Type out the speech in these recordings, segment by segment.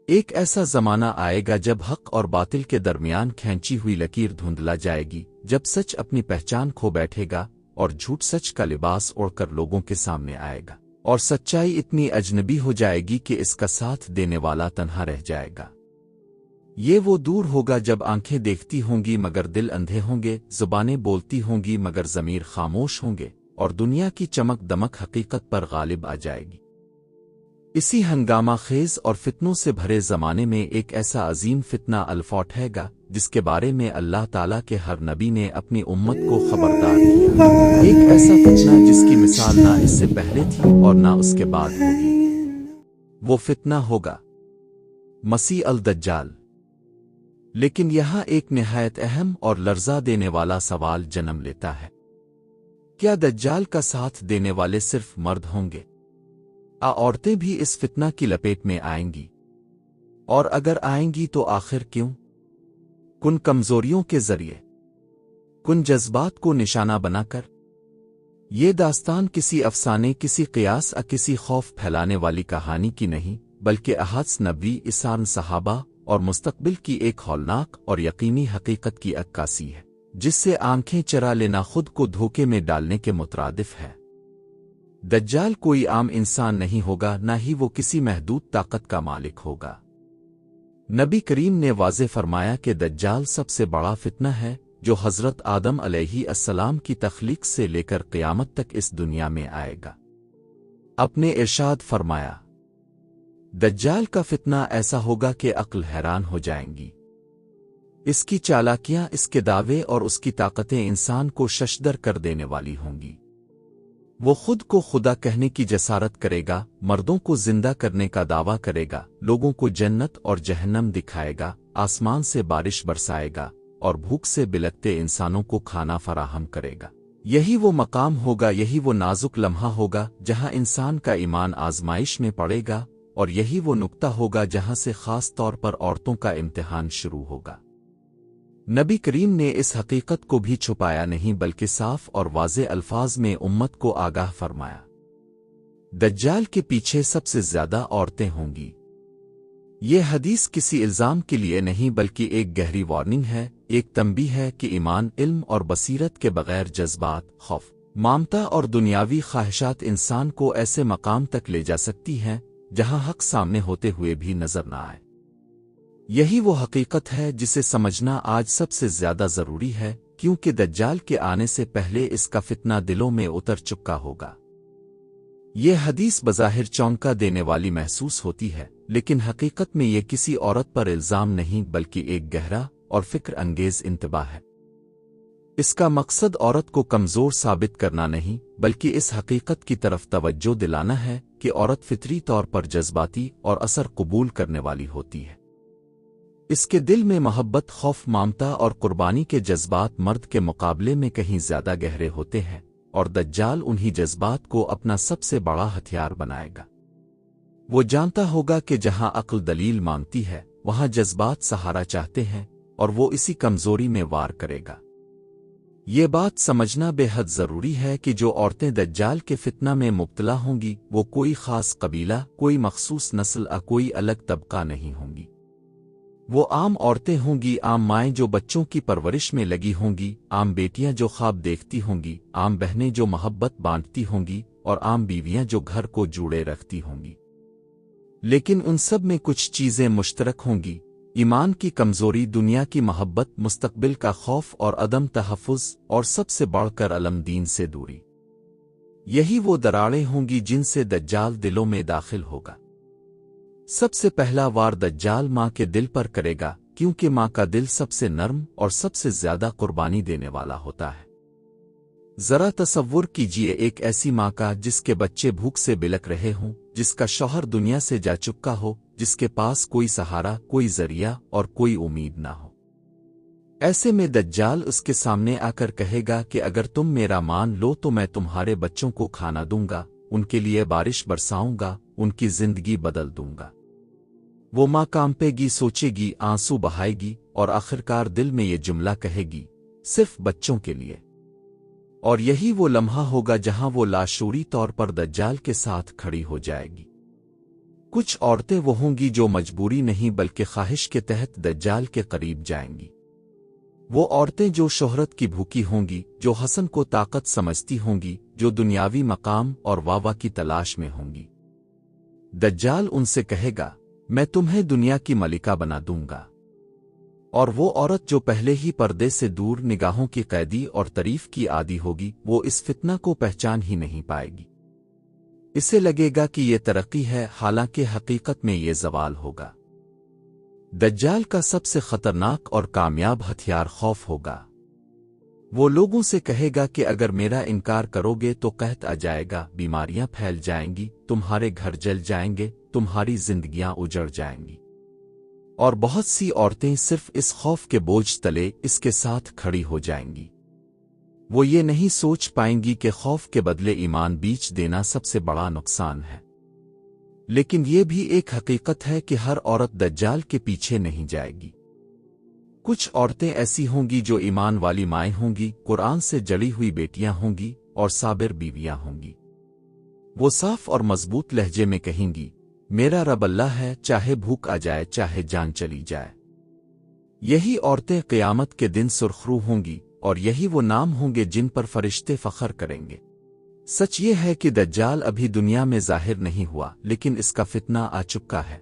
ایک ایسا زمانہ آئے گا جب حق اور باطل کے درمیان کھینچی ہوئی لکیر دھندلا جائے گی، جب سچ اپنی پہچان کھو بیٹھے گا اور جھوٹ سچ کا لباس اوڑھ کر لوگوں کے سامنے آئے گا، اور سچائی اتنی اجنبی ہو جائے گی کہ اس کا ساتھ دینے والا تنہا رہ جائے گا۔ یہ وہ دور ہوگا جب آنکھیں دیکھتی ہوں گی مگر دل اندھے ہوں گے، زبانیں بولتی ہوں گی مگر ضمیر خاموش ہوں گے، اور دنیا کی چمک دمک حقیقت پر غالب آ جائے گی۔ اسی ہنگامہ خیز اور فتنوں سے بھرے زمانے میں ایک ایسا عظیم فتنہ الفوٹ ہے گا جس کے بارے میں اللہ تعالیٰ کے ہر نبی نے اپنی امت کو خبردار کیا۔ ایک ایسا فتنہ جس کی مثال نہ اس سے پہلے تھی اور نہ اس کے بعد ہوگی۔ وہ فتنہ ہوگا مسیح الدجال۔ لیکن یہاں ایک نہایت اہم اور لرزہ دینے والا سوال جنم لیتا ہے، کیا دجال کا ساتھ دینے والے صرف مرد ہوں گے؟ عورتیں بھی اس فتنہ کی لپیٹ میں آئیں گی؟ اور اگر آئیں گی تو آخر کیوں؟ کن کمزوریوں کے ذریعے، کن جذبات کو نشانہ بنا کر؟ یہ داستان کسی افسانے، کسی قیاس کسی خوف پھیلانے والی کہانی کی نہیں، بلکہ احادیث نبوی، اسان صحابہ اور مستقبل کی ایک ہولناک اور یقینی حقیقت کی عکاسی ہے، جس سے آنکھیں چرا لینا خود کو دھوکے میں ڈالنے کے مترادف ہے۔ دجال کوئی عام انسان نہیں ہوگا، نہ ہی وہ کسی محدود طاقت کا مالک ہوگا۔ نبی کریم نے واضح فرمایا کہ دجال سب سے بڑا فتنہ ہے جو حضرت آدم علیہ السلام کی تخلیق سے لے کر قیامت تک اس دنیا میں آئے گا۔ اپنے ارشاد فرمایا، دجال کا فتنہ ایسا ہوگا کہ عقل حیران ہو جائیں گی۔ اس کی چالاکیاں، اس کے دعوے اور اس کی طاقتیں انسان کو ششدر کر دینے والی ہوں گی۔ وہ خود کو خدا کہنے کی جسارت کرے گا، مردوں کو زندہ کرنے کا دعویٰ کرے گا، لوگوں کو جنت اور جہنم دکھائے گا، آسمان سے بارش برسائے گا اور بھوک سے بلکتے انسانوں کو کھانا فراہم کرے گا۔ یہی وہ مقام ہوگا، یہی وہ نازک لمحہ ہوگا جہاں انسان کا ایمان آزمائش میں پڑے گا، اور یہی وہ نقطہ ہوگا جہاں سے خاص طور پر عورتوں کا امتحان شروع ہوگا۔ نبی کریم نے اس حقیقت کو بھی چھپایا نہیں بلکہ صاف اور واضح الفاظ میں امت کو آگاہ فرمایا، دجال کے پیچھے سب سے زیادہ عورتیں ہوں گی۔ یہ حدیث کسی الزام کے لیے نہیں بلکہ ایک گہری وارننگ ہے، ایک تنبیہ ہے کہ ایمان، علم اور بصیرت کے بغیر جذبات، خوف، مامتا اور دنیاوی خواہشات انسان کو ایسے مقام تک لے جا سکتی ہیں جہاں حق سامنے ہوتے ہوئے بھی نظر نہ آئے۔ یہی وہ حقیقت ہے جسے سمجھنا آج سب سے زیادہ ضروری ہے، کیونکہ دجال کے آنے سے پہلے اس کا فتنہ دلوں میں اتر چکا ہوگا۔ یہ حدیث بظاہر چونکا دینے والی محسوس ہوتی ہے، لیکن حقیقت میں یہ کسی عورت پر الزام نہیں بلکہ ایک گہرا اور فکر انگیز انتباہ ہے۔ اس کا مقصد عورت کو کمزور ثابت کرنا نہیں بلکہ اس حقیقت کی طرف توجہ دلانا ہے کہ عورت فطری طور پر جذباتی اور اثر قبول کرنے والی ہوتی ہے۔ اس کے دل میں محبت، خوف، مامتا اور قربانی کے جذبات مرد کے مقابلے میں کہیں زیادہ گہرے ہوتے ہیں، اور دجال انہی جذبات کو اپنا سب سے بڑا ہتھیار بنائے گا۔ وہ جانتا ہوگا کہ جہاں عقل دلیل مانگتی ہے وہاں جذبات سہارا چاہتے ہیں، اور وہ اسی کمزوری میں وار کرے گا۔ یہ بات سمجھنا بے حد ضروری ہے کہ جو عورتیں دجال کے فتنہ میں مبتلا ہوں گی وہ کوئی خاص قبیلہ، کوئی مخصوص نسل کوئی الگ طبقہ نہیں ہوں گی۔ وہ عام عورتیں ہوں گی، عام مائیں جو بچوں کی پرورش میں لگی ہوں گی، عام بیٹیاں جو خواب دیکھتی ہوں گی، عام بہنیں جو محبت بانٹتی ہوں گی، اور عام بیویاں جو گھر کو جوڑے رکھتی ہوں گی۔ لیکن ان سب میں کچھ چیزیں مشترک ہوں گی: ایمان کی کمزوری، دنیا کی محبت، مستقبل کا خوف اور عدم تحفظ، اور سب سے بڑھ کر علم دین سے دوری۔ یہی وہ دراڑیں ہوں گی جن سے دجال دلوں میں داخل ہوگا۔ سب سے پہلا وار دجال ماں کے دل پر کرے گا، کیونکہ ماں کا دل سب سے نرم اور سب سے زیادہ قربانی دینے والا ہوتا ہے۔ ذرا تصور کیجئے ایک ایسی ماں کا جس کے بچے بھوک سے بلک رہے ہوں، جس کا شوہر دنیا سے جا چکا ہو، جس کے پاس کوئی سہارا، کوئی ذریعہ اور کوئی امید نہ ہو۔ ایسے میں دجال اس کے سامنے آ کر کہے گا کہ اگر تم میرا مان لو تو میں تمہارے بچوں کو کھانا دوں گا، ان کے لیے بارش برساؤں گا، ان کی زندگی بدل دوں گا۔ وہ ماں کانپے گی، سوچے گی، آنسو بہائے گی، اور آخرکار دل میں یہ جملہ کہے گی، صرف بچوں کے لیے۔ اور یہی وہ لمحہ ہوگا جہاں وہ لاشعوری طور پر دجال کے ساتھ کھڑی ہو جائے گی۔ کچھ عورتیں وہ ہوں گی جو مجبوری نہیں بلکہ خواہش کے تحت دجال کے قریب جائیں گی۔ وہ عورتیں جو شہرت کی بھوکی ہوں گی، جو حسن کو طاقت سمجھتی ہوں گی، جو دنیاوی مقام اور واوا کی تلاش میں ہوں گی۔ دجال ان سے کہے گا، میں تمہیں دنیا کی ملکہ بنا دوں گا۔ اور وہ عورت جو پہلے ہی پردے سے دور نگاہوں کی قیدی اور تعریف کی عادی ہوگی، وہ اس فتنہ کو پہچان ہی نہیں پائے گی۔ اسے لگے گا کہ یہ ترقی ہے، حالانکہ حقیقت میں یہ زوال ہوگا۔ دجال کا سب سے خطرناک اور کامیاب ہتھیار خوف ہوگا۔ وہ لوگوں سے کہے گا کہ اگر میرا انکار کرو گے تو قحط آ جائے گا، بیماریاں پھیل جائیں گی، تمہارے گھر جل جائیں گے، تمہاری زندگیاں اجڑ جائیں گی۔ اور بہت سی عورتیں صرف اس خوف کے بوجھ تلے اس کے ساتھ کھڑی ہو جائیں گی۔ وہ یہ نہیں سوچ پائیں گی کہ خوف کے بدلے ایمان بیچ دینا سب سے بڑا نقصان ہے۔ لیکن یہ بھی ایک حقیقت ہے کہ ہر عورت دجال کے پیچھے نہیں جائے گی۔ کچھ عورتیں ایسی ہوں گی جو ایمان والی مائیں ہوں گی، قرآن سے جڑی ہوئی بیٹیاں ہوں گی اور صابر بیویاں ہوں گی۔ وہ صاف اور مضبوط لہجے میں کہیں گی، میرا رب اللہ ہے، چاہے بھوک آ جائے، چاہے جان چلی جائے۔ یہی عورتیں قیامت کے دن سرخرو ہوں گی، اور یہی وہ نام ہوں گے جن پر فرشتے فخر کریں گے۔ سچ یہ ہے کہ دجال ابھی دنیا میں ظاہر نہیں ہوا، لیکن اس کا فتنہ آ چکا ہے۔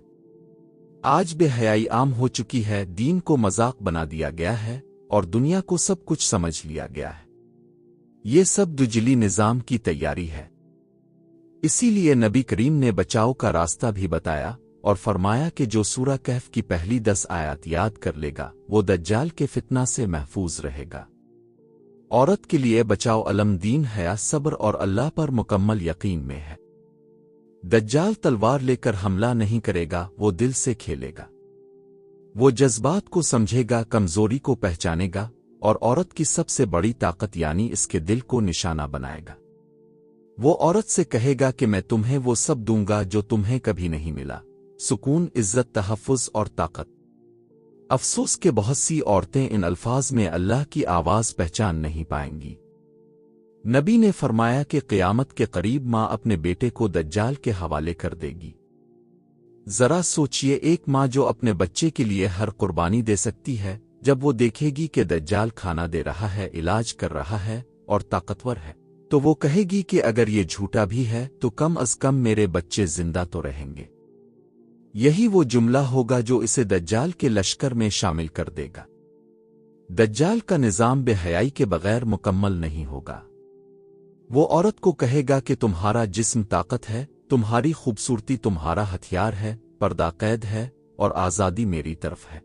آج بے حیائی عام ہو چکی ہے، دین کو مذاق بنا دیا گیا ہے، اور دنیا کو سب کچھ سمجھ لیا گیا ہے۔ یہ سب دجلی نظام کی تیاری ہے۔ اسی لیے نبی کریم نے بچاؤ کا راستہ بھی بتایا اور فرمایا کہ جو سورہ کہف کی پہلی 10 آیات یاد کر لے گا، وہ دجال کے فتنہ سے محفوظ رہے گا۔ عورت کے لیے بچاؤ علم دین حیا، صبر اور اللہ پر مکمل یقین میں ہے۔ دجال تلوار لے کر حملہ نہیں کرے گا، وہ دل سے کھیلے گا۔ وہ جذبات کو سمجھے گا، کمزوری کو پہچانے گا، اور عورت کی سب سے بڑی طاقت یعنی اس کے دل کو نشانہ بنائے گا۔ وہ عورت سے کہے گا کہ میں تمہیں وہ سب دوں گا جو تمہیں کبھی نہیں ملا، سکون، عزت، تحفظ اور طاقت۔ افسوس کہ بہت سی عورتیں ان الفاظ میں اللہ کی آواز پہچان نہیں پائیں گی۔ نبی نے فرمایا کہ قیامت کے قریب ماں اپنے بیٹے کو دجال کے حوالے کر دے گی۔ ذرا سوچئے، ایک ماں جو اپنے بچے کے لیے ہر قربانی دے سکتی ہے، جب وہ دیکھے گی کہ دجال کھانا دے رہا ہے، علاج کر رہا ہے اور طاقتور ہے، تو وہ کہے گی کہ اگر یہ جھوٹا بھی ہے تو کم از کم میرے بچے زندہ تو رہیں گے۔ یہی وہ جملہ ہوگا جو اسے دجال کے لشکر میں شامل کر دے گا۔ دجال کا نظام بے حیائی کے بغیر مکمل نہیں ہوگا۔ وہ عورت کو کہے گا کہ تمہارا جسم طاقت ہے، تمہاری خوبصورتی تمہارا ہتھیار ہے، پردہ قید ہے، اور آزادی میری طرف ہے۔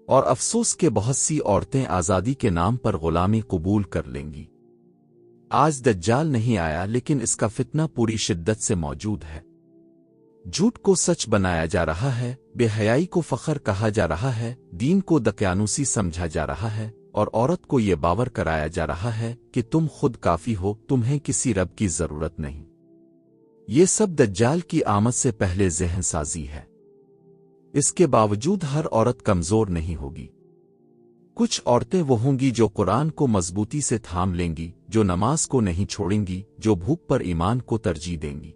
اور افسوس کہ بہت سی عورتیں آزادی کے نام پر غلامی قبول کر لیں گی۔ آج دجال نہیں آیا، لیکن اس کا فتنہ پوری شدت سے موجود ہے۔ جھوٹ کو سچ بنایا جا رہا ہے، بے حیائی کو فخر کہا جا رہا ہے، دین کو دقیانوسی سمجھا جا رہا ہے، اور عورت کو یہ باور کرایا جا رہا ہے کہ تم خود کافی ہو، تمہیں کسی رب کی ضرورت نہیں۔ یہ سب دجال کی آمد سے پہلے ذہن سازی ہے۔ اس کے باوجود ہر عورت کمزور نہیں ہوگی۔ کچھ عورتیں وہ ہوں گی جو قرآن کو مضبوطی سے تھام لیں گی، جو نماز کو نہیں چھوڑیں گی، جو بھوک پر ایمان کو ترجیح دیں گی۔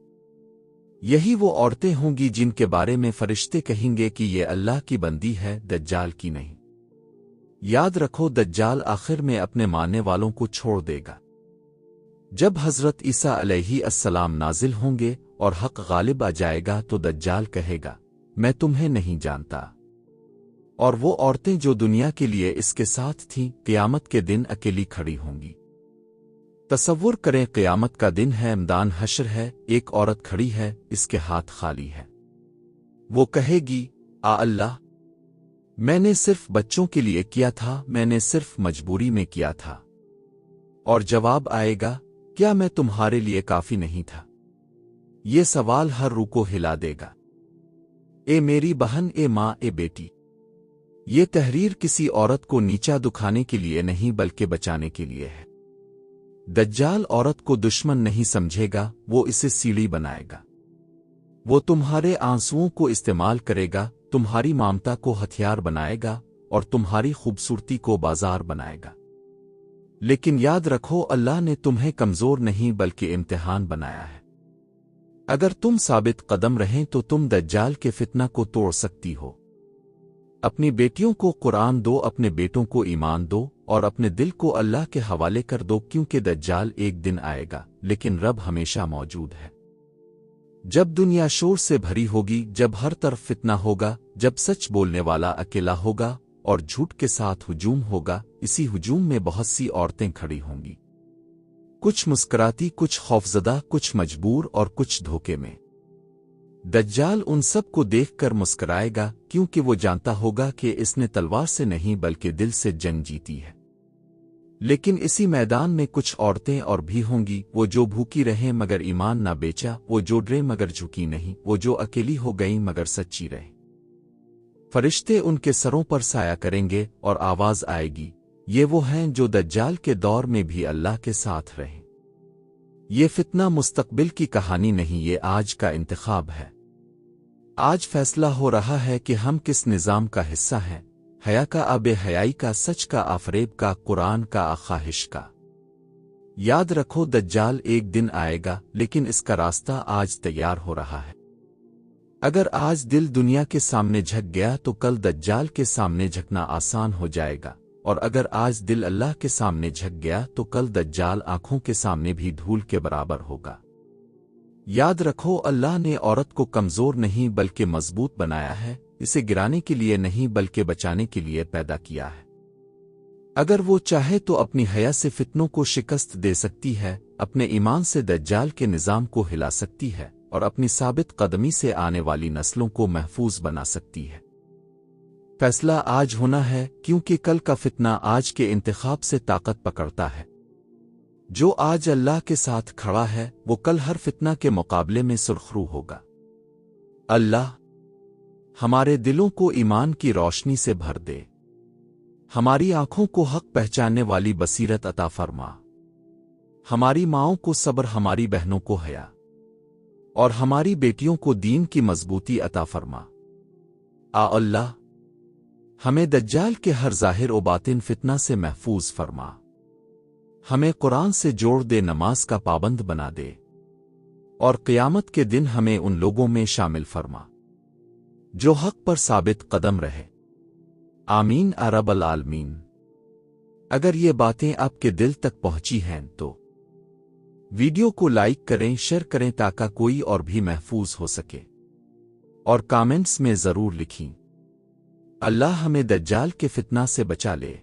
یہی وہ عورتیں ہوں گی جن کے بارے میں فرشتے کہیں گے کہ یہ اللہ کی بندی ہے، دجال کی نہیں۔ یاد رکھو، دجال آخر میں اپنے ماننے والوں کو چھوڑ دے گا۔ جب حضرت عیسیٰ علیہ السلام نازل ہوں گے اور حق غالب آ جائے گا تو دجال کہے گا، میں تمہیں نہیں جانتا۔ اور وہ عورتیں جو دنیا کے لیے اس کے ساتھ تھیں، قیامت کے دن اکیلی کھڑی ہوں گی۔ تصور کریں، قیامت کا دن ہے، میدان حشر ہے، ایک عورت کھڑی ہے، اس کے ہاتھ خالی ہے۔ وہ کہے گی، آ اللہ، میں نے صرف بچوں کے لیے کیا تھا، میں نے صرف مجبوری میں کیا تھا۔ اور جواب آئے گا، کیا میں تمہارے لیے کافی نہیں تھا؟ یہ سوال ہر روح کو ہلا دے گا۔ اے میری بہن، اے ماں، اے بیٹی، یہ تحریر کسی عورت کو نیچا دکھانے کے لیے نہیں بلکہ بچانے کے لیے ہے۔ دجال عورت کو دشمن نہیں سمجھے گا، وہ اسے سیڑھی بنائے گا۔ وہ تمہارے آنسوؤں کو استعمال کرے گا، تمہاری مامتا کو ہتھیار بنائے گا، اور تمہاری خوبصورتی کو بازار بنائے گا۔ لیکن یاد رکھو، اللہ نے تمہیں کمزور نہیں بلکہ امتحان بنایا ہے۔ اگر تم ثابت قدم رہیں تو تم دجال کے فتنہ کو توڑ سکتی ہو۔ اپنی بیٹیوں کو قرآن دو، اپنے بیٹوں کو ایمان دو، اور اپنے دل کو اللہ کے حوالے کر دو، کیونکہ دجال ایک دن آئے گا لیکن رب ہمیشہ موجود ہے۔ جب دنیا شور سے بھری ہوگی، جب ہر طرف فتنہ ہوگا، جب سچ بولنے والا اکیلا ہوگا اور جھوٹ کے ساتھ ہجوم ہوگا، اسی ہجوم میں بہت سی عورتیں کھڑی ہوں گی، کچھ مسکراتی، کچھ خوفزدہ، کچھ مجبور اور کچھ دھوکے میں۔ دجال ان سب کو دیکھ کر مسکرائے گا، کیونکہ وہ جانتا ہوگا کہ اس نے تلوار سے نہیں بلکہ دل سے جنگ جیتی ہے۔ لیکن اسی میدان میں کچھ عورتیں اور بھی ہوں گی، وہ جو بھوکی رہیں مگر ایمان نہ بیچا، وہ جو ڈرے مگر جھکی نہیں، وہ جو اکیلی ہو گئیں مگر سچی رہے۔ فرشتے ان کے سروں پر سایہ کریں گے اور آواز آئے گی، یہ وہ ہیں جو دجال کے دور میں بھی اللہ کے ساتھ رہیں۔ یہ فتنہ مستقبل کی کہانی نہیں، یہ آج کا انتخاب ہے۔ آج فیصلہ ہو رہا ہے کہ ہم کس نظام کا حصہ ہیں، حیا کا، بے حیائی کا، سچ کا، آفریب کا، قرآن کا، خواہش کا۔ یاد رکھو دجال ایک دن آئے گا، لیکن اس کا راستہ آج تیار ہو رہا ہے۔ اگر آج دل دنیا کے سامنے جھک گیا تو کل دجال کے سامنے جھکنا آسان ہو جائے گا، اور اگر آج دل اللہ کے سامنے جھک گیا تو کل دجال آنکھوں کے سامنے بھی دھول کے برابر ہوگا۔ یاد رکھو اللہ نے عورت کو کمزور نہیں بلکہ مضبوط بنایا ہے، اسے گرانے کے لیے نہیں بلکہ بچانے کے لیے پیدا کیا ہے۔ اگر وہ چاہے تو اپنی حیا سے فتنوں کو شکست دے سکتی ہے، اپنے ایمان سے دجال کے نظام کو ہلا سکتی ہے، اور اپنی ثابت قدمی سے آنے والی نسلوں کو محفوظ بنا سکتی ہے۔ فیصلہ آج ہونا ہے، کیونکہ کل کا فتنہ آج کے انتخاب سے طاقت پکڑتا ہے۔ جو آج اللہ کے ساتھ کھڑا ہے وہ کل ہر فتنہ کے مقابلے میں سرخرو ہوگا۔ اللہ ہمارے دلوں کو ایمان کی روشنی سے بھر دے، ہماری آنکھوں کو حق پہچاننے والی بصیرت عطا فرما، ہماری ماؤں کو صبر، ہماری بہنوں کو حیا، اور ہماری بیٹیوں کو دین کی مضبوطی عطا فرما۔ اللہ ہمیں دجال کے ہر ظاہر و باطن فتنہ سے محفوظ فرما، ہمیں قرآن سے جوڑ دے، نماز کا پابند بنا دے، اور قیامت کے دن ہمیں ان لوگوں میں شامل فرما جو حق پر ثابت قدم رہے۔ آمین رب العالمین۔ اگر یہ باتیں آپ کے دل تک پہنچی ہیں تو ویڈیو کو لائک کریں، شیئر کریں تاکہ کوئی اور بھی محفوظ ہو سکے، اور کامنٹس میں ضرور لکھیں۔ اللہ ہمیں دجال کے فتنہ سے بچا لے۔